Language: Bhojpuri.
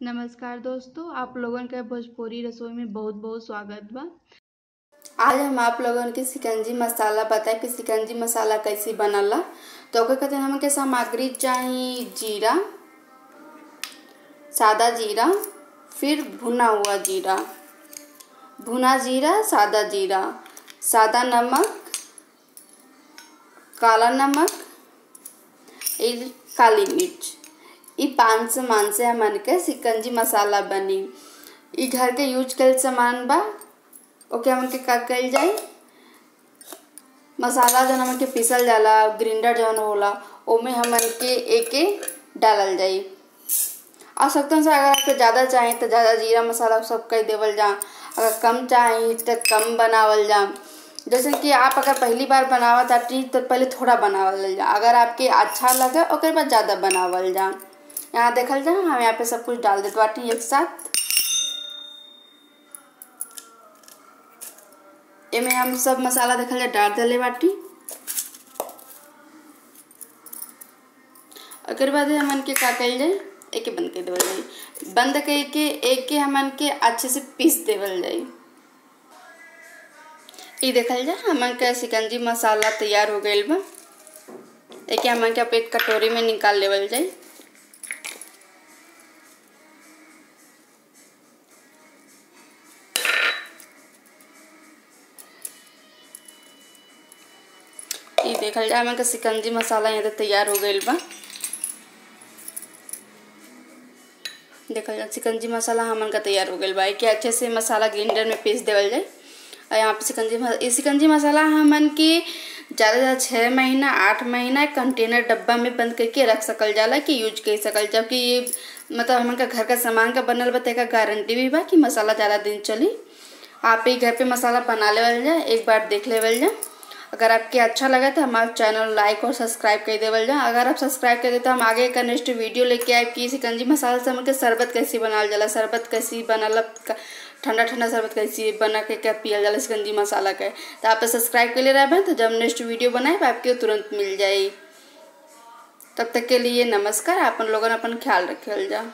नमस्कार दोस्तों, आप लोगन के भोजपुरी रसोई में बहुत बहुत स्वागत बा। आज हम आप लोगन के शिकंजी मसाला बताए कि शिकंजी मसाला कैसे बनला। तो ओकरे खातिर हमके सामग्री चाहिए जीरा, सादा जीरा, फिर भुना हुआ जीरा, भुना जीरा, सादा नमक, काला नमक, काली मिर्च। ई 5 सामान से हमन के शिकंजी मसाला बनी। ई घर के यूज कल सामान बा। ओके हमन के का कइल जाए, मसाला जौन हमन के पीसल जाला, ग्राइंडर जौन होला ओमे हमन के एके डालल जाई। आवश्यकता से अगर आपके ज़्यादा चाहे तो ज़्यादा जीरा मसाला सब कई देवल जा, अगर कम चाहे तो कम बनावल जा। जैसे कि आप अगर पहली बार बनावत आती तो पहले थोड़ा बनावल जा, अगर आपके अच्छा लगे ओकर बाद ज़्यादा बनावल जा। यहाँ देखल जा, हम यहाँ पे सब कुछ डाल देते बाटी एक साथ। एमे हम सब मसाला देखल जा डाल देले बाटी। ओकर बाद हमन के का कइल जाए, एके बंद कर देवल जाई। बंद करके एके हमन के अच्छे से पीस देवल जाई। ये देखल जा, हमन के शिकंजी मसाला तैयार हो गइल बा। एके हमन के एक कटोरी में निकाल लेवल जाई। ये देखल जा, हमन के शिकंजी मसाला यहाँ तैयार हो गइल बा। देखल जा, शिकंजी मसाला हमन का तैयार हो गइल बा। कि अच्छे से मसाला ग्राइंडर में पीस देवल जाए। और यहाँ पे शिकंजी मसाला हमन के ज़्यादा 6 महीना 8 महीना कंटेनर डब्बा में बंद करके रख सकल जाला कि यूज कर सकल। जबकि ये मतलब हमन का घर का सामान का बनल बा, तेका गारंटी भी बा कि मसाला ज़्यादा दिन चली। आप ही घर पे मसाला बना लेवल जा, एक बार देख लेवल जा। अगर आपके अच्छा लगा तो हमारे चैनल लाइक और सब्सक्राइब कर देवल जा। अगर आप सब्सक्राइब कर दे तो हम आगे का नेक्स्ट वीडियो लेके आए कि शिकंजी मसाला से हमके शरबत कैसे बनाल जाला, शरबत कैसे बनल, ठंडा ठंडा शरबत कैसे बना के क्या पियल जाला शिकंजी मसाला के। तो आप सब्सक्राइब कर ले रहे तो जब नेक्स्ट वीडियो बनाए आपके तुरंत मिल जाए। तब तक के लिए नमस्कार। अपन लोगन अपन ख्याल रखल जा।